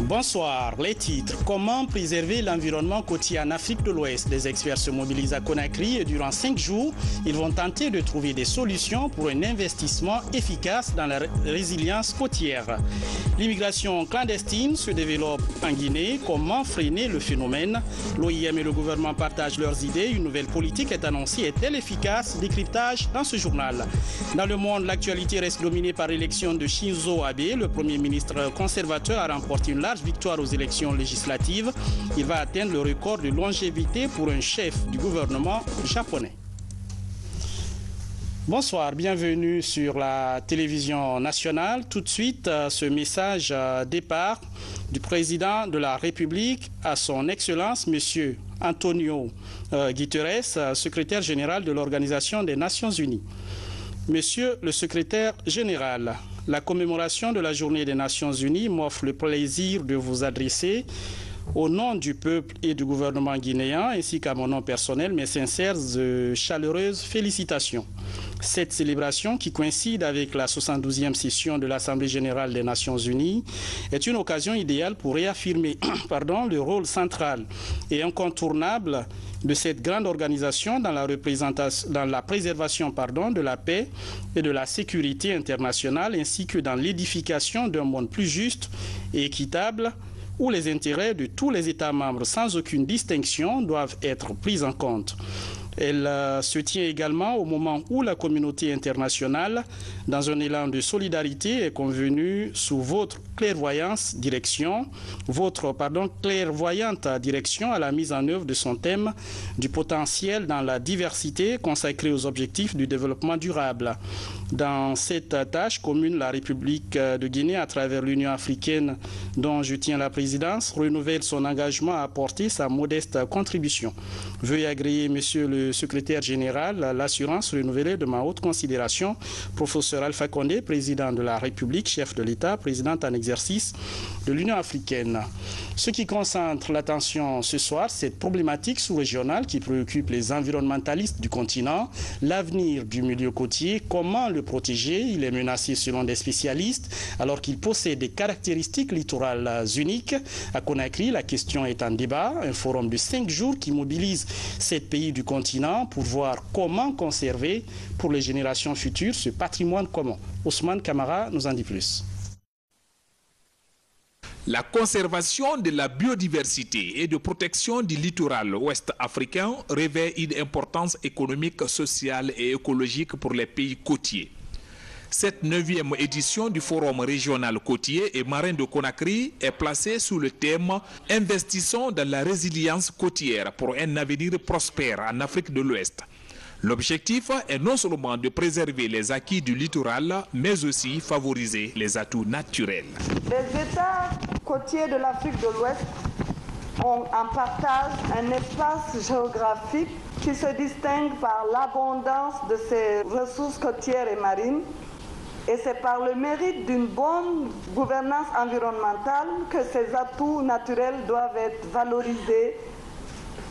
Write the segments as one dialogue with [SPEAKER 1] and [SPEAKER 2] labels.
[SPEAKER 1] Bonsoir, les titres. Comment préserver l'environnement côtier en Afrique de l'Ouest? Les experts se mobilisent à Conakry et durant 5 jours, ils vont tenter de trouver des solutions pour un investissement efficace dans la résilience côtière. L'immigration clandestine se développe en Guinée. Comment freiner le phénomène? L'OIM et le gouvernement partagent leurs idées. Une nouvelle politique est annoncée. Est-elle efficace? Décryptage dans ce journal. Dans le monde, l'actualité reste dominée par l'élection de Shinzo Abe. Le premier ministre conservateur a remporté une large victoire aux élections législatives. Il va atteindre le record de longévité pour un chef du gouvernement japonais. Bonsoir, bienvenue sur la télévision nationale. Tout de suite, ce message départ du président de la République à son Excellence, M. Antonio Guterres, secrétaire général de l'Organisation des Nations Unies. Monsieur le secrétaire général, la commémoration de la Journée des Nations Unies m'offre le plaisir de vous adresser au nom du peuple et du gouvernement guinéen, ainsi qu'à mon nom personnel, mes sincères et chaleureuses félicitations. Cette célébration, qui coïncide avec la 72e session de l'Assemblée générale des Nations unies, est une occasion idéale pour réaffirmer le rôle central et incontournable de cette grande organisation dans la préservation de la paix et de la sécurité internationale, ainsi que dans l'édification d'un monde plus juste et équitable, où les intérêts de tous les États membres, sans aucune distinction, doivent être pris en compte. Elle se tient également au moment où la communauté internationale, dans un élan de solidarité, est convenue sous votre clairvoyante direction à la mise en œuvre de son thème du potentiel dans la diversité consacré aux objectifs du développement durable. Dans cette tâche commune, la République de Guinée, à travers l'Union africaine dont je tiens la présidence, renouvelle son engagement à apporter sa modeste contribution. Veuillez agréer, Monsieur le secrétaire général, l'assurance renouvelée de ma haute considération, professeur Alpha Condé, président de la République, chef de l'État, président en exercice de l'Union africaine. Ce qui concentre l'attention ce soir, cette problématique sous-régionale qui préoccupe les environnementalistes du continent, l'avenir du milieu côtier, comment le protéger. Il est menacé selon des spécialistes alors qu'il possède des caractéristiques littorales uniques. À Conakry, la question est en débat. Un forum de 5 jours qui mobilise 7 pays du continent pour voir comment conserver pour les générations futures ce patrimoine commun. Ousmane Kamara nous en dit plus.
[SPEAKER 2] La conservation de la biodiversité et de protection du littoral ouest africain revêt une importance économique, sociale et écologique pour les pays côtiers. Cette 9e édition du Forum régional côtier et marin de Conakry est placée sous le thème « Investissons dans la résilience côtière pour un avenir prospère en Afrique de l'Ouest ». L'objectif est non seulement de préserver les acquis du littoral, mais aussi favoriser les atouts naturels.
[SPEAKER 3] Les États côtiers de l'Afrique de l'Ouest ont en partage un espace géographique qui se distingue par l'abondance de ses ressources côtières et marines. Et c'est par le mérite d'une bonne gouvernance environnementale que ces atouts naturels doivent être valorisés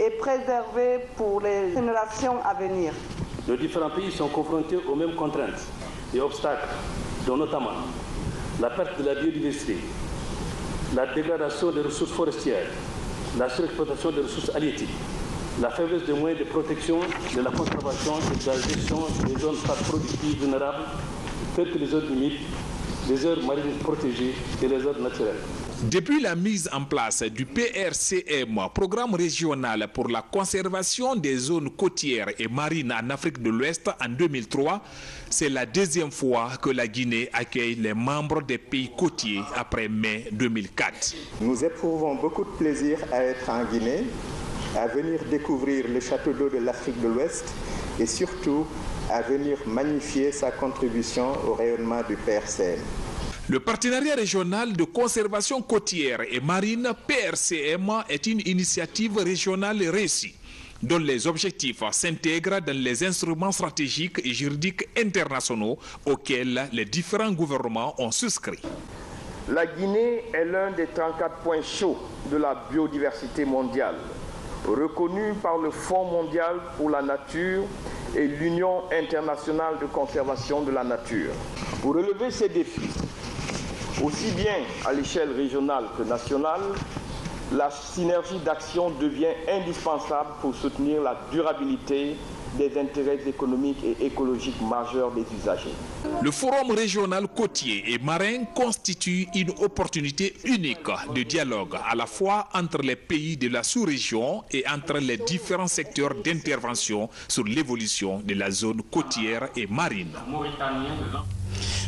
[SPEAKER 3] et préservés pour les générations à venir.
[SPEAKER 4] Les différents pays sont confrontés aux mêmes contraintes et obstacles, dont notamment la perte de la biodiversité, la dégradation des ressources forestières, la surexploitation des ressources halieutiques, la faiblesse des moyens de protection, de la conservation et de la gestion des zones productives vulnérables, telles que les zones humides, les aires marines protégées et les zones naturelles.
[SPEAKER 2] Depuis la mise en place du PRCM, Programme régional pour la conservation des zones côtières et marines en Afrique de l'Ouest en 2003, c'est la 2e fois que la Guinée accueille les membres des pays côtiers après mai 2004.
[SPEAKER 5] Nous éprouvons beaucoup de plaisir à être en Guinée, à venir découvrir le château d'eau de l'Afrique de l'Ouest et surtout à venir magnifier sa contribution au rayonnement du PRCM.
[SPEAKER 2] Le partenariat régional de conservation côtière et marine, PRCM, est une initiative régionale réussie, dont les objectifs s'intègrent dans les instruments stratégiques et juridiques internationaux auxquels les différents gouvernements ont souscrit.
[SPEAKER 6] La Guinée est l'un des 34 points chauds de la biodiversité mondiale, reconnu par le Fonds mondial pour la nature et l'Union internationale de conservation de la nature. Pour relever ces défis, Aussi bien à l'échelle régionale que nationale, la synergie d'action devient indispensable pour soutenir la durabilité des intérêts économiques et écologiques majeurs des usagers.
[SPEAKER 2] Le forum régional côtier et marin constitue une opportunité unique de dialogue à la fois entre les pays de la sous-région et entre les différents secteurs d'intervention sur l'évolution de la zone côtière et marine.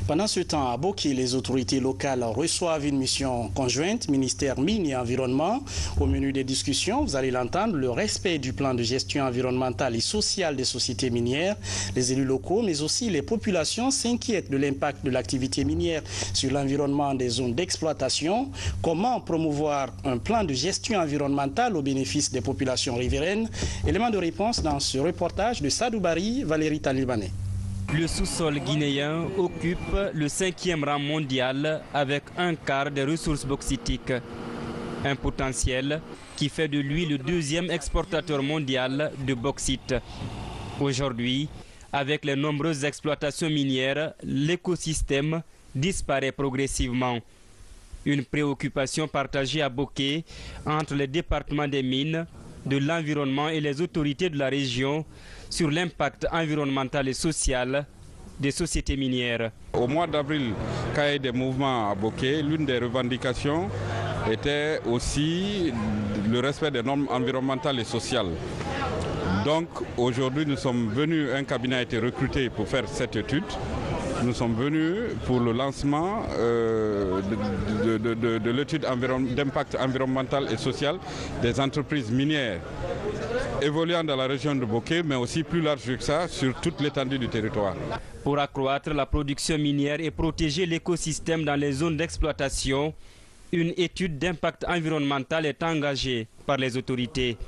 [SPEAKER 1] Pendant ce temps, à Boké, les autorités locales reçoivent une mission conjointe, ministère mine et environnement. Au menu des discussions, vous allez l'entendre, le respect du plan de gestion environnementale et sociale des sociétés minières. Les élus locaux, mais aussi les populations s'inquiètent de l'impact de l'activité minière sur l'environnement des zones d'exploitation. Comment promouvoir un plan de gestion environnementale au bénéfice des populations riveraines? Élément de réponse dans ce reportage de Sadou Bari, Valérie Talibané.
[SPEAKER 7] Le sous-sol guinéen occupe le 5e rang mondial avec un quart des ressources bauxitiques. Un potentiel qui fait de lui le 2e exportateur mondial de bauxite. Aujourd'hui, avec les nombreuses exploitations minières, l'écosystème disparaît progressivement. Une préoccupation partagée à Boké entre les départements des mines, de l'environnement et les autorités de la région sur l'impact environnemental et social des sociétés minières.
[SPEAKER 8] Au mois d'avril, quand il y a eu des mouvements à Boké, l'une des revendications était aussi le respect des normes environnementales et sociales. Donc aujourd'hui, nous sommes venus, un cabinet a été recruté pour faire cette étude. Nous sommes venus pour le lancement de l'étude d'impact environnemental et social des entreprises minières évoluant dans la région de Boké, mais aussi plus large que ça, sur toute l'étendue du territoire.
[SPEAKER 7] Pour accroître la production minière et protéger l'écosystème dans les zones d'exploitation, une étude d'impact environnemental est engagée par les autorités.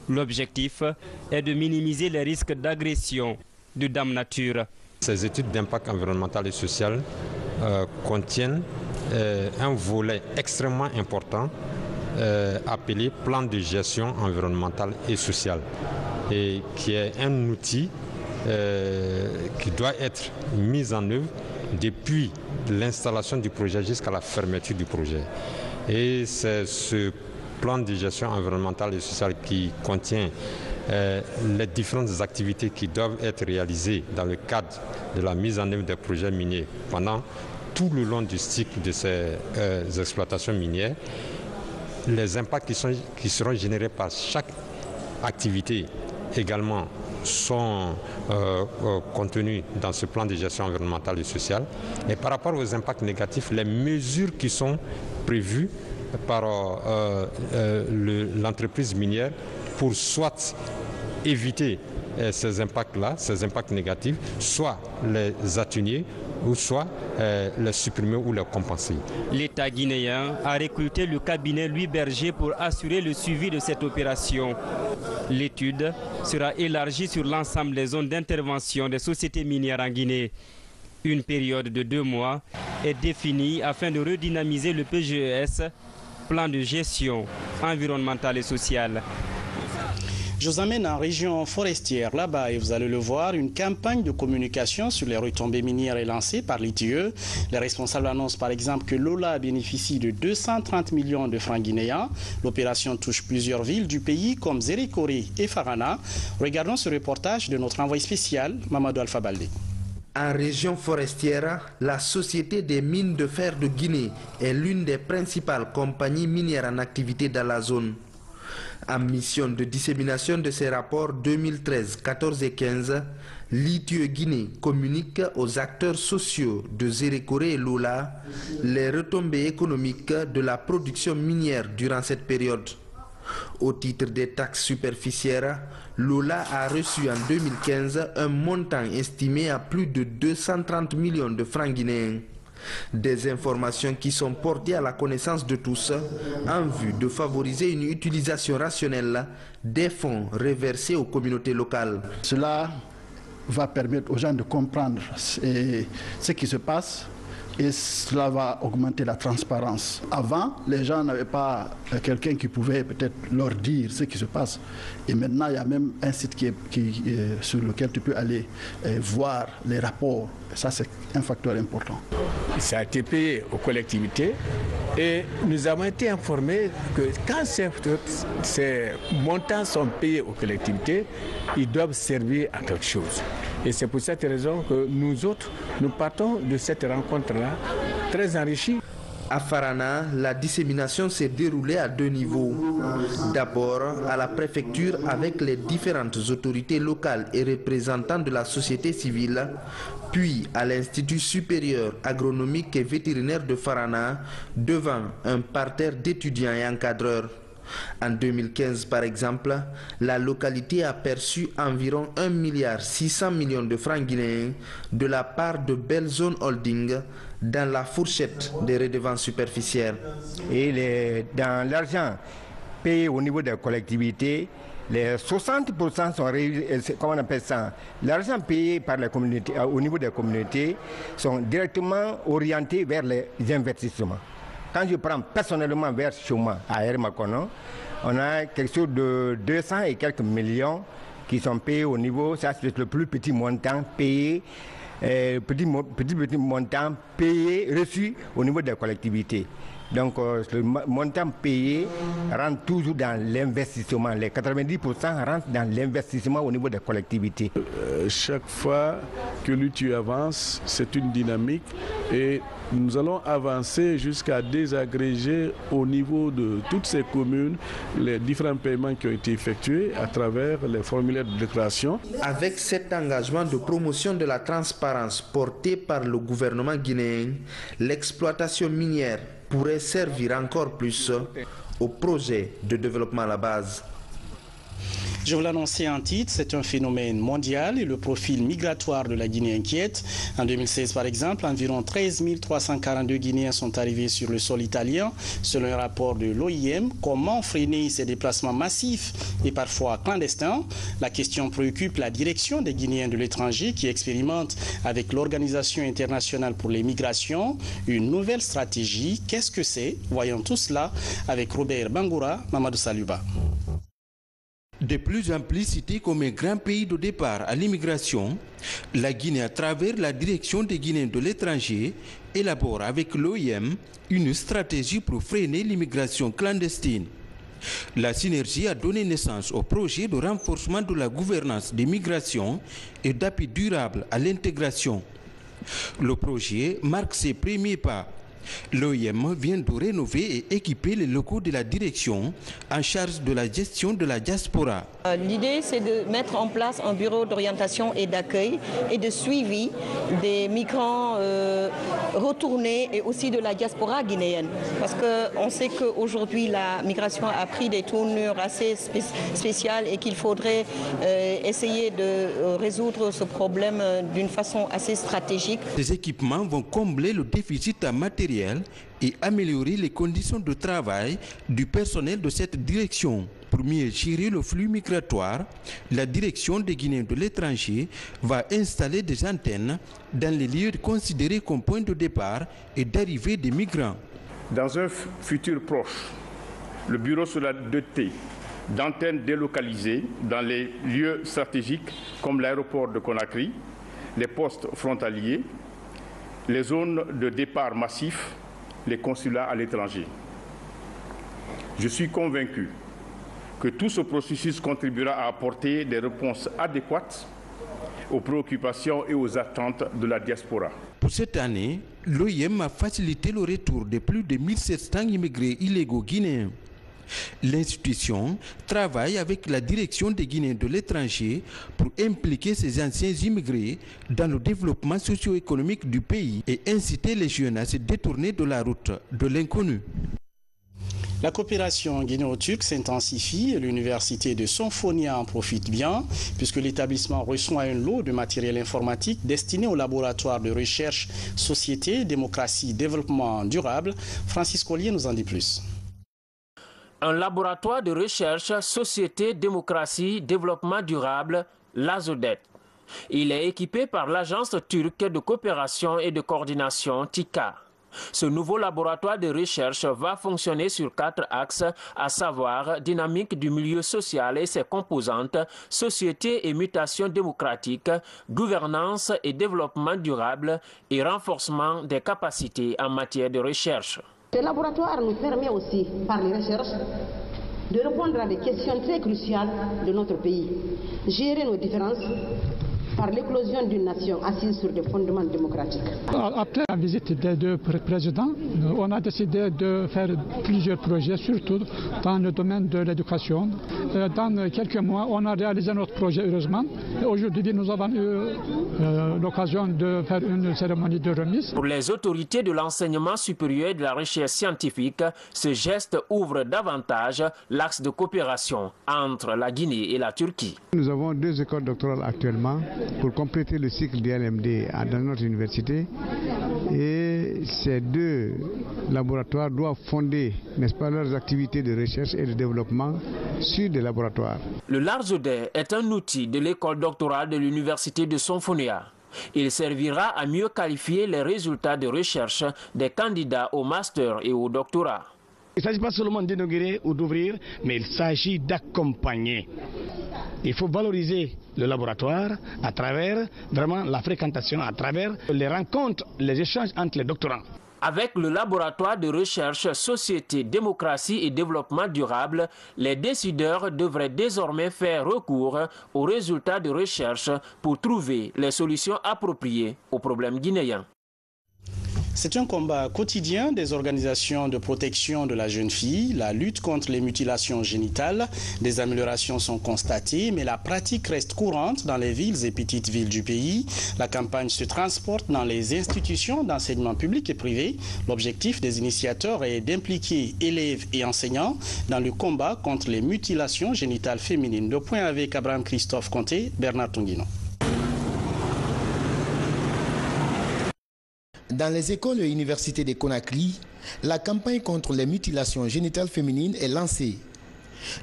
[SPEAKER 7] L'objectif est de minimiser les risques d'agression de Dame Nature.
[SPEAKER 9] Ces études d'impact environnemental et social contiennent un volet extrêmement important appelé plan de gestion environnementale et sociale, et qui est un outil qui doit être mis en œuvre depuis l'installation du projet jusqu'à la fermeture du projet. Et c'est ce plan de gestion environnementale et sociale qui contient les différentes activités qui doivent être réalisées dans le cadre de la mise en œuvre des projets miniers pendant tout le long du cycle de ces exploitations minières. Les impacts qui seront générés par chaque activité également sont contenus dans ce plan de gestion environnementale et sociale. Et par rapport aux impacts négatifs, les mesures qui sont prévues par l'entreprise minière pour soit éviter ces impacts-là, ces impacts négatifs, soit les atténuer ou soit les supprimer ou les compenser.
[SPEAKER 7] L'État guinéen a recruté le cabinet Louis Berger pour assurer le suivi de cette opération. L'étude sera élargie sur l'ensemble des zones d'intervention des sociétés minières en Guinée. Une période de 2 mois est définie afin de redynamiser le PGES, plan de gestion environnementale et sociale.
[SPEAKER 1] Je vous amène en région forestière là-bas et vous allez le voir, une campagne de communication sur les retombées minières est lancée par l'ITIE. Les responsables annoncent par exemple que Lola bénéficie de 230 millions de francs guinéens. L'opération touche plusieurs villes du pays comme Zérékoré et Farana. Regardons ce reportage de notre envoyé spécial, Mamadou Alpha Baldé.
[SPEAKER 10] En région forestière, la Société des mines de fer de Guinée est l'une des principales compagnies minières en activité dans la zone. En mission de dissémination de ses rapports 2013, 14 et 15, l'ITIE Guinée communique aux acteurs sociaux de Zérékoré et Lola les retombées économiques de la production minière durant cette période. Au titre des taxes superficiaires, Lola a reçu en 2015 un montant estimé à plus de 230 millions de francs guinéens. Des informations qui sont portées à la connaissance de tous en vue de favoriser une utilisation rationnelle des fonds reversés aux communautés locales.
[SPEAKER 11] Cela va permettre aux gens de comprendre ce qui se passe, et cela va augmenter la transparence. Avant, les gens n'avaient pas quelqu'un qui pouvait peut-être leur dire ce qui se passe. Et maintenant, il y a même un site sur lequel tu peux aller voir les rapports. Ça, c'est un facteur important.
[SPEAKER 12] Ça a été payé aux collectivités et nous avons été informés que quand ces montants sont payés aux collectivités, ils doivent servir à quelque chose. Et c'est pour cette raison que nous autres, nous partons de cette rencontre-là très enrichis.
[SPEAKER 10] À Farana, la dissémination s'est déroulée à 2 niveaux. D'abord, à la préfecture avec les différentes autorités locales et représentants de la société civile, puis à l'Institut supérieur agronomique et vétérinaire de Farana, devant un parterre d'étudiants et encadreurs. En 2015, par exemple, la localité a perçu environ 1,6 milliard de francs guinéens de la part de Belzone Holding dans la fourchette des redevances superficielles.
[SPEAKER 12] Et dans l'argent payé au niveau des collectivités, les 60% sont, comment on appelle ça, l'argent payé par les communautés, au niveau des communautés sont directement orientés vers les investissements. Quand je prends personnellement vers Chouma, à Hermakono, on a quelque chose de 200 et quelques millions qui sont payés au niveau, ça c'est le plus petit montant payé, petit montant payé, reçu au niveau des collectivités. Donc le montant payé rentre toujours dans l'investissement. Les 90% rentrent dans l'investissement au niveau des collectivités.
[SPEAKER 13] Chaque fois que l'UTU avance, c'est une dynamique et nous allons avancer jusqu'à désagréger au niveau de toutes ces communes les différents paiements qui ont été effectués à travers les formulaires de déclaration.
[SPEAKER 10] Avec cet engagement de promotion de la transparence porté par le gouvernement guinéen, l'exploitation minière pourrait servir encore plus au projet de développement à la base.
[SPEAKER 1] Je vous l'annonçais en titre, c'est un phénomène mondial et le profil migratoire de la Guinée inquiète. En 2016, par exemple, environ 13 342 Guinéens sont arrivés sur le sol italien. Selon un rapport de l'OIM, comment freiner ces déplacements massifs et parfois clandestins? La question préoccupe la direction des Guinéens de l'étranger qui expérimente avec l'Organisation internationale pour les migrations une nouvelle stratégie. Qu'est-ce que c'est? Voyons tout cela avec Robert Bangoura, Mamadou Saluba.
[SPEAKER 14] De plus en plus cité comme un grand pays de départ à l'immigration, la Guinée, à travers la direction des Guinéens de l'étranger, élabore avec l'OIM une stratégie pour freiner l'immigration clandestine. La synergie a donné naissance au projet de renforcement de la gouvernance des migrations et d'appui durable à l'intégration. Le projet marque ses premiers pas. L'OIM vient de rénover et équiper les locaux de la direction en charge de la gestion de la diaspora.
[SPEAKER 15] L'idée, c'est de mettre en place un bureau d'orientation et d'accueil et de suivi des migrants retournés et aussi de la diaspora guinéenne. Parce qu'on sait qu'aujourd'hui, la migration a pris des tournures assez spéciales et qu'il faudrait essayer de résoudre ce problème d'une façon assez stratégique.
[SPEAKER 14] Ces équipements vont combler le déficit en matériel et améliorer les conditions de travail du personnel de cette direction. Pour mieux gérer le flux migratoire, la direction des Guinéens de l'étranger va installer des antennes dans les lieux considérés comme points de départ et d'arrivée des migrants.
[SPEAKER 16] Dans un futur proche, le bureau sera doté d'antennes délocalisées dans les lieux stratégiques comme l'aéroport de Conakry, les postes frontaliers, les zones de départ massif, les consulats à l'étranger. Je suis convaincu que tout ce processus contribuera à apporter des réponses adéquates aux préoccupations et aux attentes de la diaspora.
[SPEAKER 14] Pour cette année, l'OIM a facilité le retour de plus de 1700 immigrés illégaux guinéens. L'institution travaille avec la direction des Guinéens de l'étranger pour impliquer ces anciens immigrés dans le développement socio-économique du pays et inciter les jeunes à se détourner de la route de l'inconnu.
[SPEAKER 1] La coopération guinéo-turque s'intensifie et l'université de Sonfonia en profite bien puisque l'établissement reçoit un lot de matériel informatique destiné au laboratoire de recherche Société, Démocratie, Développement Durable. Francis Collier nous en dit plus.
[SPEAKER 17] Un laboratoire de recherche Société, Démocratie, Développement Durable, l'ASODET. Il est équipé par l'agence turque de coopération et de coordination TICA. Ce nouveau laboratoire de recherche va fonctionner sur 4 axes, à savoir dynamique du milieu social et ses composantes, société et mutation démocratique, gouvernance et développement durable et renforcement des capacités en matière de recherche.
[SPEAKER 18] Ce laboratoire nous permet aussi, par les recherches, de répondre à des questions très cruciales de notre pays, gérer nos différences par l'éclosion d'une nation assise sur des fondements démocratiques.
[SPEAKER 19] Après la visite des 2 présidents, on a décidé de faire plusieurs projets, surtout dans le domaine de l'éducation. Dans quelques mois, on a réalisé notre projet, heureusement. Aujourd'hui, nous avons eu l'occasion de faire une cérémonie de remise.
[SPEAKER 17] Pour les autorités de l'enseignement supérieur et de la recherche scientifique, ce geste ouvre davantage l'axe de coopération entre la Guinée et la Turquie.
[SPEAKER 20] Nous avons 2 écoles doctorales actuellement pour compléter le cycle du LMD dans notre université, et ces 2 laboratoires doivent fonder, n'est-ce pas, leurs activités de recherche et de développement sur des laboratoires.
[SPEAKER 17] Le LARGEDER est un outil de l'école doctorale de l'université de Sonfonia. Il servira à mieux qualifier les résultats de recherche des candidats au master et au doctorat.
[SPEAKER 21] Il ne s'agit pas seulement d'inaugurer ou d'ouvrir, mais il s'agit d'accompagner. Il faut valoriser le laboratoire à travers vraiment la fréquentation, à travers les rencontres, les échanges entre les doctorants.
[SPEAKER 17] Avec le laboratoire de recherche Société, démocratie et développement durable, les décideurs devraient désormais faire recours aux résultats de recherche pour trouver les solutions appropriées aux problèmes guinéens.
[SPEAKER 1] C'est un combat quotidien des organisations de protection de la jeune fille, la lutte contre les mutilations génitales. Des améliorations sont constatées, mais la pratique reste courante dans les villes et petites villes du pays. La campagne se transporte dans les institutions d'enseignement public et privé. L'objectif des initiateurs est d'impliquer élèves et enseignants dans le combat contre les mutilations génitales féminines. Le point avec Abraham Christophe Conté, Bernard Tonguino.
[SPEAKER 22] Dans les écoles et universités de Conakry, la campagne contre les mutilations génitales féminines est lancée.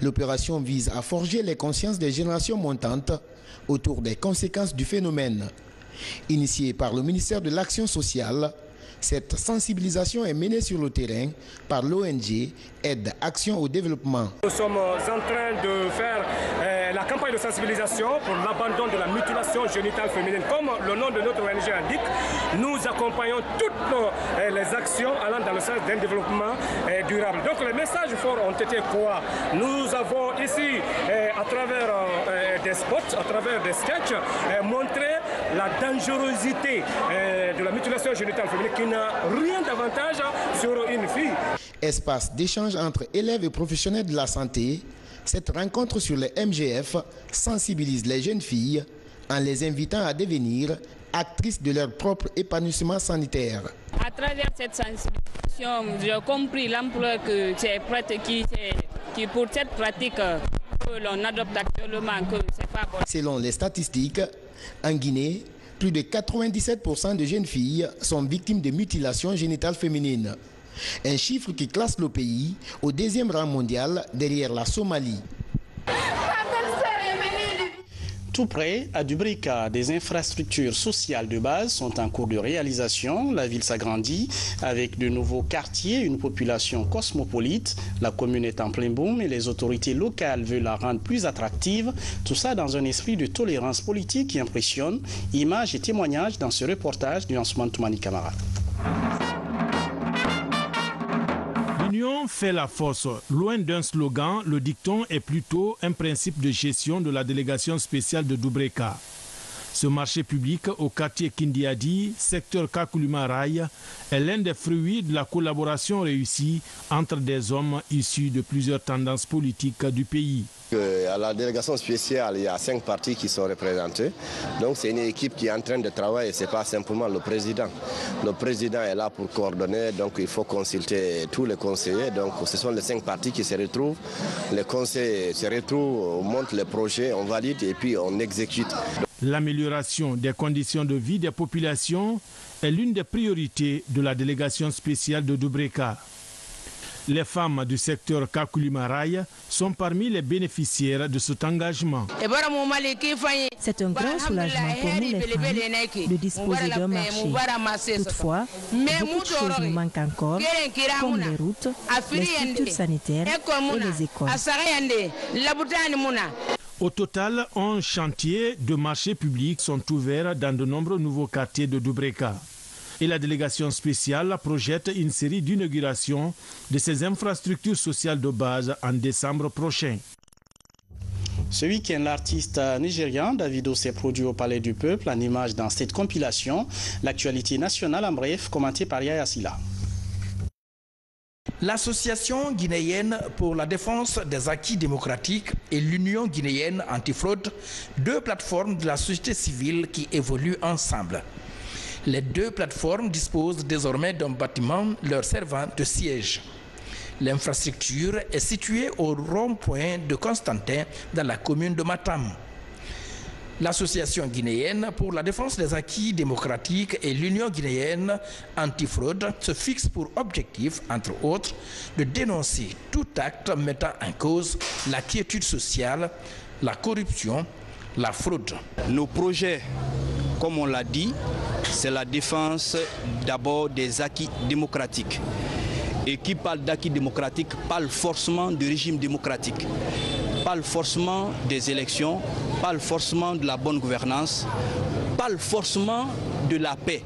[SPEAKER 22] L'opération vise à forger les consciences des générations montantes autour des conséquences du phénomène. Initiée par le ministère de l'Action sociale, cette sensibilisation est menée sur le terrain par l'ONG Aide Action au Développement.
[SPEAKER 23] Nous sommes en train de faire la campagne de sensibilisation pour l'abandon de la mutilation génitale féminine. Comme le nom de notre ONG indique, nous accompagnons toutes les actions allant dans le sens d'un développement durable. Donc les messages forts ont été quoi? Nous avons ici, à travers des spots, à travers des sketchs, montré la dangerosité de la mutilation génitale féminine qui n'a rien d'avantage sur une fille.
[SPEAKER 22] Espace d'échange entre élèves et professionnels de la santé, cette rencontre sur les MGF sensibilise les jeunes filles en les invitant à devenir actrices de leur propre épanouissement sanitaire.
[SPEAKER 24] À travers cette sensibilisation, j'ai compris l'ampleur que c'est qui pour cette pratique que l'on adopte actuellement, que c'est pas bon.
[SPEAKER 22] Selon les statistiques, en Guinée, plus de 97% de jeunes filles sont victimes de mutilations génitales féminines. Un chiffre qui classe le pays au 2e rang mondial derrière la Somalie.
[SPEAKER 1] Tout près, à Dubrika, des infrastructures sociales de base sont en cours de réalisation. La ville s'agrandit avec de nouveaux quartiers, une population cosmopolite. La commune est en plein boom et les autorités locales veulent la rendre plus attractive. Tout ça dans un esprit de tolérance politique qui impressionne. Images et témoignages dans ce reportage du Ousmane Toumani Camara.
[SPEAKER 25] L'union fait la force. Loin d'un slogan, le dicton est plutôt un principe de gestion de la délégation spéciale de Dubreka. Ce marché public au quartier Kindiadi, secteur Kakulumaraï, est l'un des fruits de la collaboration réussie entre des hommes issus de plusieurs tendances politiques du pays.
[SPEAKER 26] À la délégation spéciale, il y a 5 partis qui sont représentés. Donc c'est une équipe qui est en train de travailler, ce n'est pas simplement le président. Le président est là pour coordonner, donc il faut consulter tous les conseillers. Donc ce sont les 5 partis qui se retrouvent. Les conseillers se retrouvent, on monte les projets, on valide et puis on exécute.
[SPEAKER 25] L'amélioration des conditions de vie des populations est l'une des priorités de la délégation spéciale de Dubreka. Les femmes du secteur Kakulimaraï sont parmi les bénéficiaires de cet engagement.
[SPEAKER 2] C'est un grand soulagement pour nous les femmes de disposer d'un marché. Toutefois, beaucoup de choses nous manquent encore, comme les routes, les structures sanitaires et les écoles.
[SPEAKER 25] Au total, 11 chantiers de marchés publics sont ouverts dans de nombreux nouveaux quartiers de Dubreka. Et la délégation spéciale projette une série d'inaugurations de ces infrastructures sociales de base en décembre prochain.
[SPEAKER 1] Ce week-end, l'artiste nigérian Davido s'est produit au Palais du Peuple en image dans cette compilation. L'actualité nationale en bref, commentée par Yaya Silla.
[SPEAKER 3] L'Association guinéenne pour la défense des acquis démocratiques et l'Union guinéenne antifraude, deux plateformes de la société civile qui évoluent ensemble. Les deux plateformes disposent désormais d'un bâtiment leur servant de siège. L'infrastructure est située au rond-point de Constantin dans la commune de Matam. L'Association guinéenne pour la défense des acquis démocratiques et l'Union guinéenne antifraude se fixent pour objectif, entre autres, de dénoncer tout acte mettant en cause la quiétude sociale, la corruption, la fraude.
[SPEAKER 4] Nos projets, comme on l'a dit, c'est la défense d'abord des acquis démocratiques. Et qui parle d'acquis démocratiques parle forcément du régime démocratique, parle forcément des élections, parle forcément de la bonne gouvernance, parle forcément de la paix.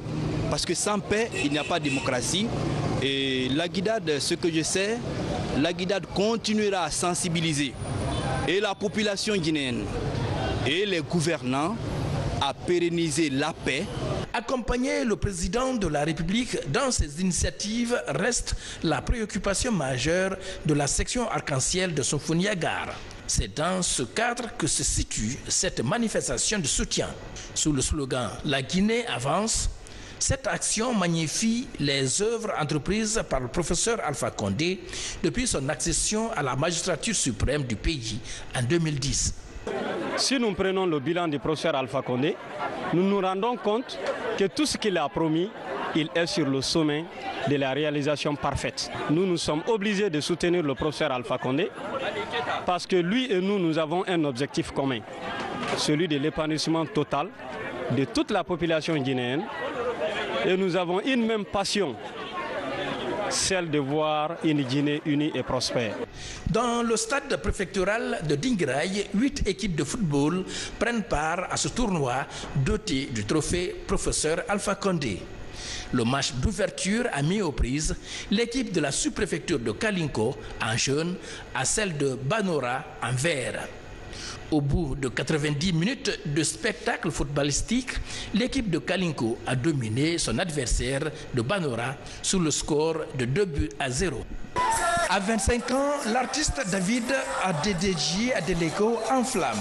[SPEAKER 4] Parce que sans paix, il n'y a pas de démocratie. Et la Guidade, ce que je sais, la Guidade continuera à sensibiliser et la population guinéenne et les gouvernants à pérenniser la paix.
[SPEAKER 3] Accompagner le président de la République dans ses initiatives reste la préoccupation majeure de la section arc-en-ciel de Sofonia Gare. C'est dans ce cadre que se situe cette manifestation de soutien. Sous le slogan « La Guinée avance », cette action magnifie les œuvres entreprises par le professeur Alpha Condé depuis son accession à la magistrature suprême du pays en 2010.
[SPEAKER 5] Si nous prenons le bilan du professeur Alpha Condé, nous nous rendons compte que tout ce qu'il a promis, il est sur le sommet de la réalisation parfaite. Nous sommes obligés de soutenir le professeur Alpha Condé parce que lui et nous avons un objectif commun, celui de l'épanouissement total de toute la population guinéenne. Et nous avons une même passion, celle de voir une Guinée unie et prospère.
[SPEAKER 3] Dans le stade préfectoral de Dingraï, 8 équipes de football prennent part à ce tournoi doté du trophée professeur Alpha Condé. Le match d'ouverture a mis aux prises l'équipe de la sous-préfecture de Kalinko en jaune à celle de Banora en vert. Au bout de 90 minutes de spectacle footballistique, l'équipe de Kalinko a dominé son adversaire de Banora sur le score de 2-0. À 25 ans, l'artiste David Adedji Adeleko enflamme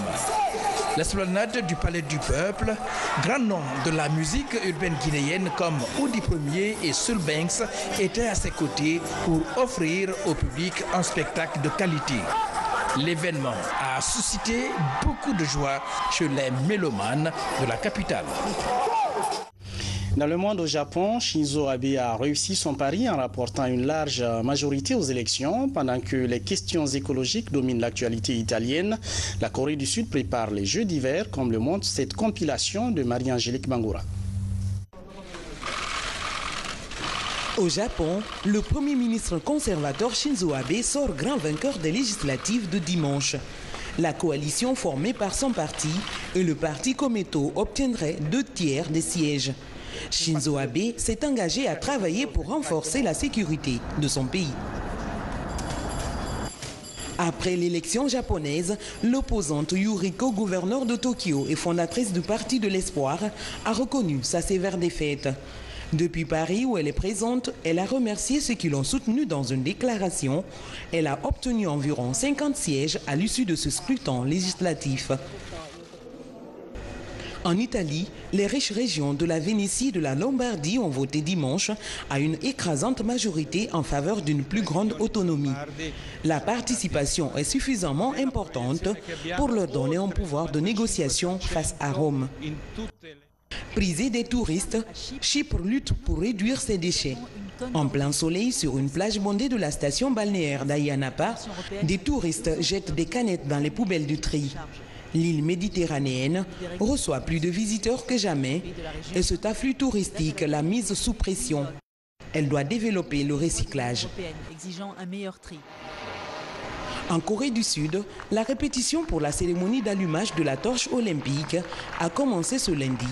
[SPEAKER 3] l'esplanade du Palais du Peuple. Grand nom de la musique urbaine guinéenne comme Oudi Premier et Soul Banks étaient à ses côtés pour offrir au public un spectacle de qualité. L'événement a suscité beaucoup de joie chez les mélomanes de la capitale.
[SPEAKER 1] Dans le monde au Japon, Shinzo Abe a réussi son pari en rapportant une large majorité aux élections. Pendant que les questions écologiques dominent l'actualité italienne, la Corée du Sud prépare les Jeux d'hiver, comme le montre cette compilation de Marie-Angélique Bangoura.
[SPEAKER 6] Au Japon, le Premier ministre conservateur Shinzo Abe sort grand vainqueur des législatives de dimanche. La coalition formée par son parti et le parti Komeito obtiendrait 2/3 des sièges. Shinzo Abe s'est engagé à travailler pour renforcer la sécurité de son pays. Après l'élection japonaise, l'opposante Yuriko, gouverneure de Tokyo et fondatrice du Parti de l'Espoir, a reconnu sa sévère défaite. Depuis Paris, où elle est présente, elle a remercié ceux qui l'ont soutenue dans une déclaration. Elle a obtenu environ 50 sièges à l'issue de ce scrutin législatif. En Italie, les riches régions de la Vénétie et de la Lombardie ont voté dimanche à une écrasante majorité en faveur d'une plus grande autonomie. La participation est suffisamment importante pour leur donner un pouvoir de négociation face à Rome. Prisée des touristes, Chypre lutte pour réduire ses déchets. En plein soleil, sur une plage bondée de la station balnéaire d'Ayanapa, des touristes jettent des canettes dans les poubelles du tri. L'île méditerranéenne reçoit plus de visiteurs que jamais et cet afflux touristique l'a mise sous pression. Elle doit développer le recyclage. En Corée du Sud, la répétition pour la cérémonie d'allumage de la torche olympique a commencé ce lundi,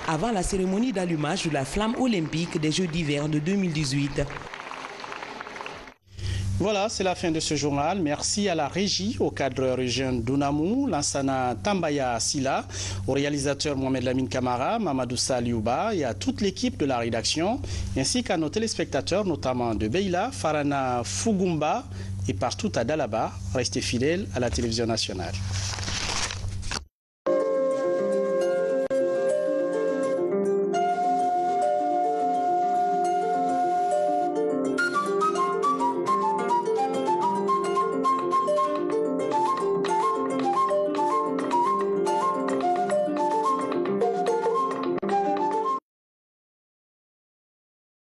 [SPEAKER 6] avant la cérémonie d'allumage de la flamme olympique des Jeux d'hiver de 2018.
[SPEAKER 1] Voilà, c'est la fin de ce journal. Merci à la régie, au cadreur Eugène Dounamou, Lansana Tambaya Silla, au réalisateur Mohamed Lamine Kamara, Mamadou Saliouba et à toute l'équipe de la rédaction, ainsi qu'à nos téléspectateurs, notamment de Beila, Farana Fugumba et partout à Dalaba. Restez fidèles à la télévision nationale.